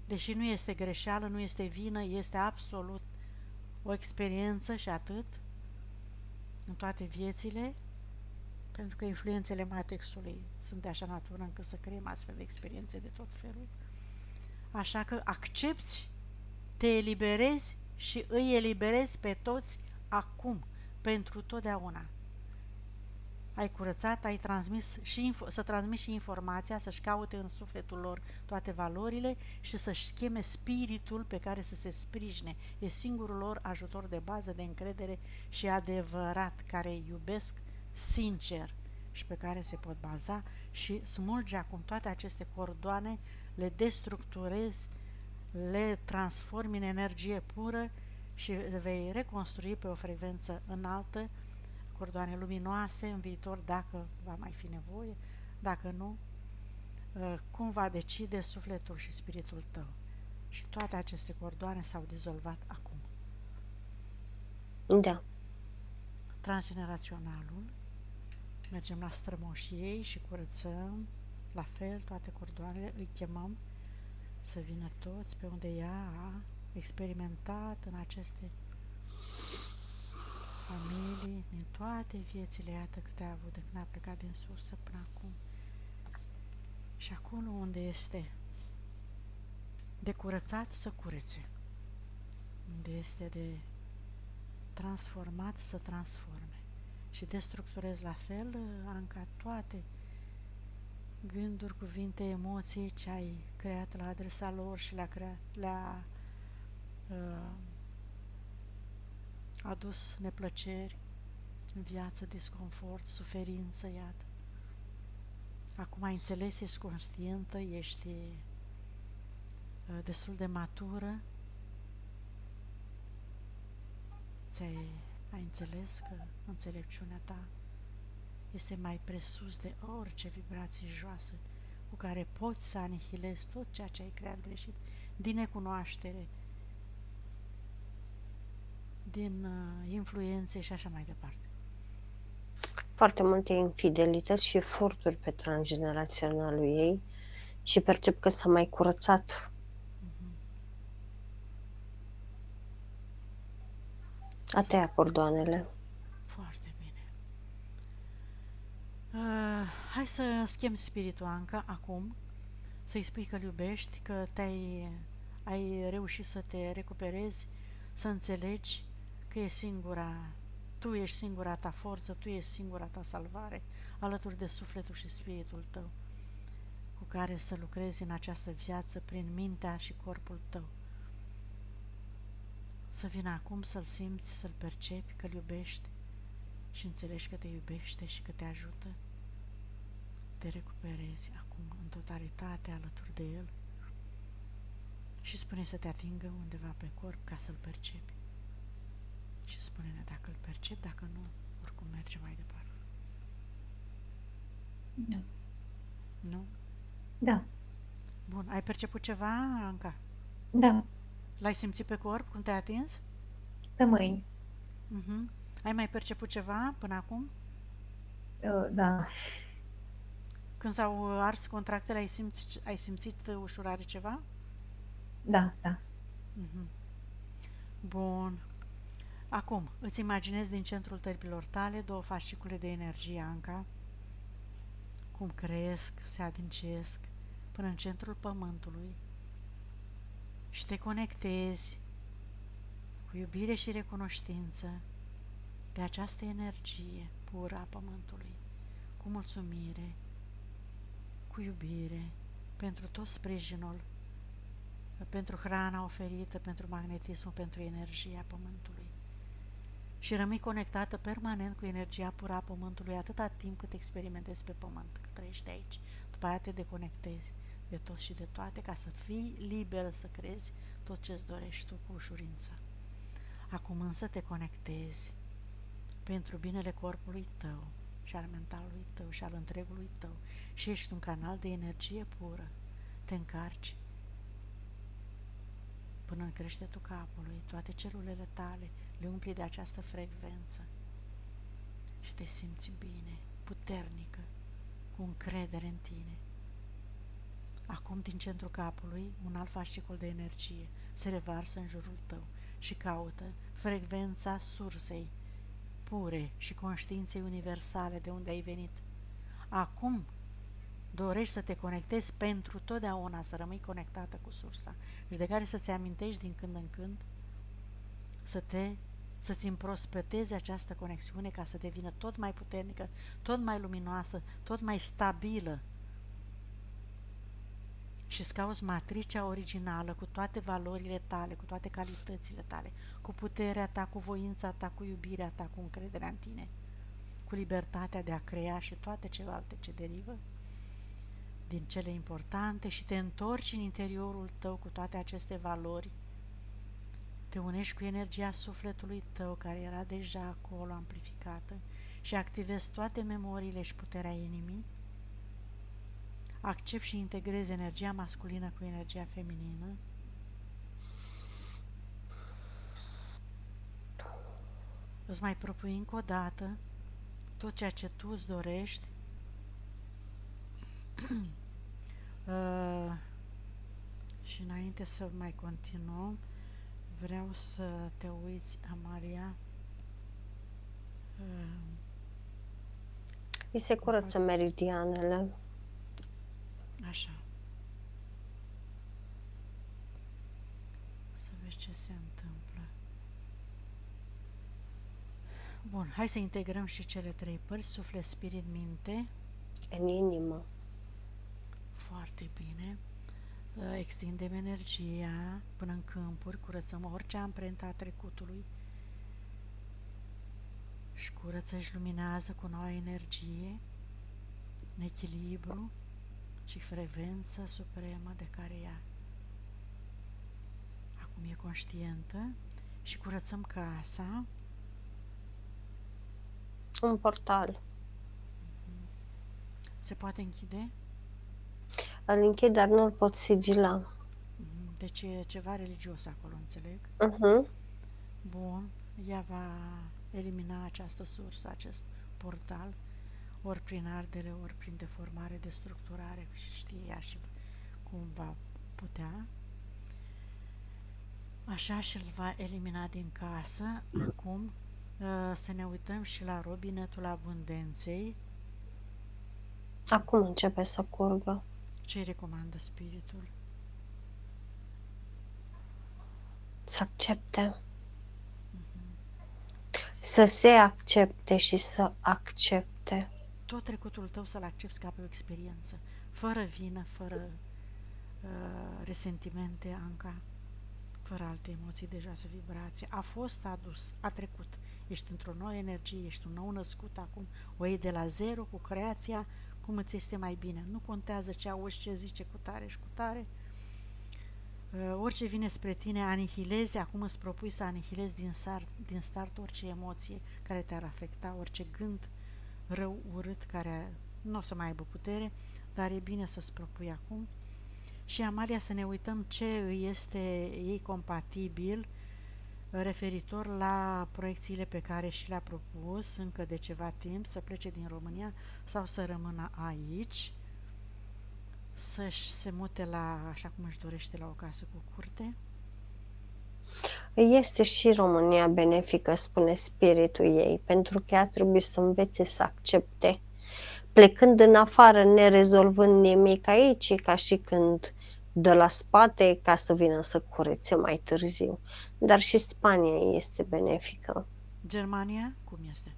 deși nu este greșeală, nu este vină, este absolut o experiență și atât în toate viețile, pentru că influențele matrixului sunt de așa natură încât să creăm astfel de experiențe de tot felul. Așa că accepți, te eliberezi și îi eliberezi pe toți acum, pentru totdeauna. Ai curățat, ai transmis și să transmiți și informația, să-și caute în sufletul lor toate valorile și să-și scheme spiritul pe care să se sprijine. E singurul lor ajutor de bază, de încredere și adevărat, care îi iubesc sincer și pe care se pot baza, și smulge acum toate aceste cordoane, le destructurezi, le transformi în energie pură și le vei reconstrui pe o frecvență înaltă, cordoane luminoase în viitor, dacă va mai fi nevoie, dacă nu, cum va decide sufletul și spiritul tău. Și toate aceste cordoane s-au dizolvat acum. Da. Transgeneraționalul, mergem la strămoșii ei și curățăm la fel toate cordoanele, îi chemăm să vină toți pe unde ea a experimentat în aceste familii, din toate viețile, iată câte a avut de când a plecat din sursă până acum. Și acolo unde este de curățat, să curețe. Unde este de transformat, să transforme. Și destructurez la fel, Anca, toate gânduri, cuvinte, emoții ce ai creat la adresa lor și le-a adus neplăceri în viață, disconfort, suferință, iată. Acum ai înțeles, ești conștientă, ești destul de matură, ai înțeles că înțelepciunea ta este mai presus de orice vibrație joasă cu care poți să anihilezi tot ceea ce ai creat greșit, din necunoaștere, din influențe și așa mai departe. Foarte multe infidelități și furturi pe transgeneraționalul ei și percep că s-a mai curățat. A tăiat cordoanele. Foarte bine. Hai să schimbi spiritul, Anca, acum, să-i spui că îl iubești, că ai reușit să te recuperezi, să înțelegi că tu ești singura ta forță, tu ești singura ta salvare, alături de sufletul și spiritul tău, cu care să lucrezi în această viață prin mintea și corpul tău. Să vină acum să-l simți, să-l percepi, că-l iubești și înțelegi că te iubește și că te ajută. Te recuperezi acum în totalitate alături de el și spune să te atingă undeva pe corp ca să-l percepi. Și Spune-ne dacă îl percep, dacă nu, oricum merge mai departe. Da. Nu? Da. Bun, ai perceput ceva, Anca? Da. L-ai simțit pe corp când te-ai atins? Pe mâini. Ai mai perceput ceva până acum? Da. Când s-au ars contractele, ai simțit ușurare ceva? Da, da. Bun. Acum, îți imaginezi din centrul tălpilor tale 2 fascicule de energie, Anca, cum cresc, se adâncesc până în centrul pământului și te conectezi cu iubire și recunoștință de această energie pură a pământului, cu mulțumire, cu iubire pentru tot sprijinul, pentru hrana oferită, pentru magnetismul, pentru energia pământului. Și rămâi conectată permanent cu energia pură a pământului atâta timp cât experimentezi pe pământ, cât trăiești aici. După aia te deconectezi de tot și de toate ca să fii liberă să crezi tot ce-ți dorești tu cu ușurință. Acum însă te conectezi pentru binele corpului tău și al mentalului tău și al întregului tău și ești un canal de energie pură. Te încarci până în creștetul capului, toate celulele tale le umpli de această frecvență și te simți bine, puternică, cu încredere în tine. Acum din centrul capului un alt fascicul de energie se revarsă în jurul tău și caută frecvența sursei pure și conștiinței universale de unde ai venit. Acum dorești să te conectezi pentru totdeauna, să rămâi conectată cu sursa și de care să-ți amintești din când în când să-ți împrospătezi această conexiune ca să devină tot mai puternică, tot mai luminoasă, tot mai stabilă și îți cauți matricea originală cu toate valorile tale, cu toate calitățile tale, cu puterea ta, cu voința ta, cu iubirea ta, cu încrederea în tine, cu libertatea de a crea și toate celelalte ce derivă din cele importante și te întorci în interiorul tău cu toate aceste valori, te unești cu energia sufletului tău care era deja acolo amplificată și activezi toate memoriile și puterea inimii, accepti și integrezi energia masculină cu energia feminină, îți mai propui încă o dată tot ceea ce tu îți dorești și înainte să mai continuăm, vreau să te uiți, Amalia. Îi se curăță meridianele. Așa. Să vezi ce se întâmplă. Bun, hai să integrăm și cele 3 părți, suflet, spirit, minte. În inimă. Foarte bine. Extindem energia până în câmpuri, curățăm orice amprenta a trecutului și curăță și luminează cu noua energie, în echilibru și frecvență supremă de care ea acum e conștientă și curățăm casa. Un portal. Se poate închide? Îl închid, dar nu îl pot sigila. Deci e ceva religios acolo, înțeleg? Bun, ea va elimina această sursă, acest portal, ori prin ardere, ori prin deformare, destructurare, și știe ea și cum va putea. Așa și îl va elimina din casă. Acum să ne uităm și la robinetul abundenței. Acum începe să curgă. Ce recomandă spiritul? Să accepte. Să se accepte și să accepte. Tot trecutul tău să-l accepti ca pe o experiență, fără vină, fără resentimente, Anca, fără alte emoții de joasă vibrație. A fost, s-a dus, a trecut. Ești într-o nouă energie, ești un nou născut acum, o iei de la zero cu creația, cum îți este mai bine. Nu contează ce auzi, ce zice cu tare și cu tare. Orice vine spre tine, anihilezi, acum îți propui să anihilezi din start orice emoție care te-ar afecta, orice gând rău, urât, care nu o să mai aibă putere, dar e bine să-ți propui acum. Și Amalia, să ne uităm ce îi este ei compatibil referitor la proiecțiile pe care și le-a propus încă de ceva timp, să plece din România sau să rămână aici, să-și se mute la, așa cum își dorește, la o casă cu curte. Este și România benefică, spune spiritul ei, pentru că ea trebuie să învețe să accepte. Plecând în afară, nerezolvând nimic aici, e ca și când dă la spate ca să vină să curețe mai târziu. Dar și Spania este benefică. Germania, cum este?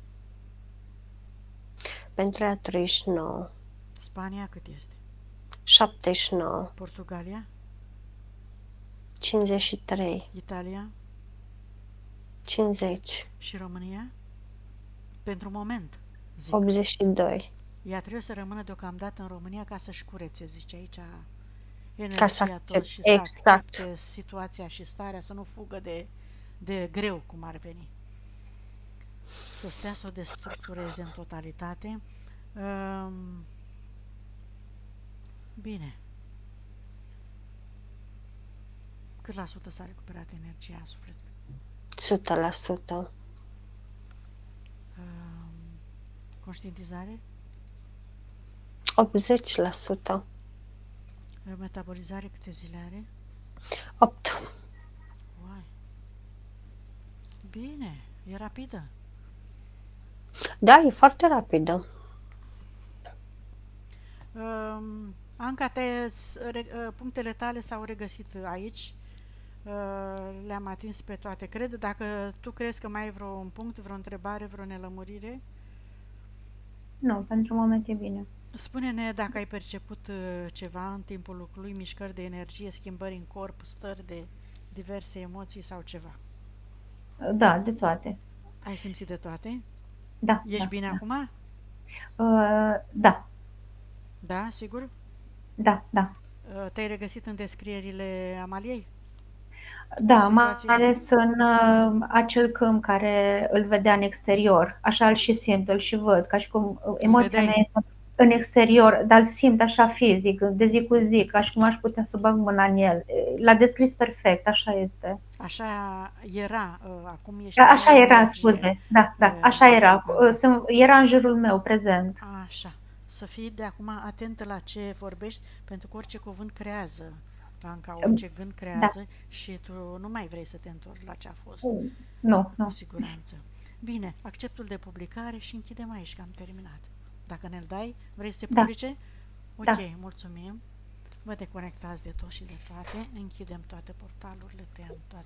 Pentru ea 39, Spania, cât este? 79, Portugalia? 53, Italia? 50, Și România? Pentru moment, zic. 82. Ea trebuie să rămână deocamdată în România ca să-și curețe, zice aici, Ca să energia tot accept, și să exact. accepte situația și starea, să nu fugă de greu, cum ar veni. Să stea să o destructureze în totalitate. Bine. Cât la sută s-a recuperat energia sufletului? 100%. Conștientizare? 80%. Metabolizare câte zile are? 8. Uai. Bine, e rapidă. Da, e foarte rapidă. Anca, punctele tale s-au regăsit aici. Le-am atins pe toate. Dacă tu crezi că mai ai vreun punct, vreo întrebare, vreo nelămurire? Nu, pentru moment e bine. Spune-ne dacă ai perceput ceva în timpul lucrului, mișcări de energie, schimbări în corp, stări de diverse emoții sau ceva. Da, de toate. Ai simțit de toate? Da. Ești bine da. acum? Da. Da, sigur? Da. Te-ai regăsit în descrierile Amaliei? Da, mai Situații? ales în acel câmp care îl vedea în exterior. Așa îl și simt, îl și văd, ca și cum emoția vedeai? mea este în exterior, dar îl simt așa fizic, de zi cu zi, ca și cum aș putea să bag mâna în el. L-a descris perfect, așa este. Așa era, acum ești Așa în era, energie. scuze, da, așa era. Era în jurul meu, prezent. Așa, să fii de acum atentă la ce vorbești, pentru că orice cuvânt creează, Anca, orice gând creează și tu nu mai vrei să te întorci la ce a fost. Nu. Cu siguranță. Bine, acceptul de publicare și închidem aici, că am terminat. Dacă ne-l dai, vrei să te publice? Ok, mulțumim. Vă deconectați de tot și de toate. Închidem toate portalurile, tăiăm toate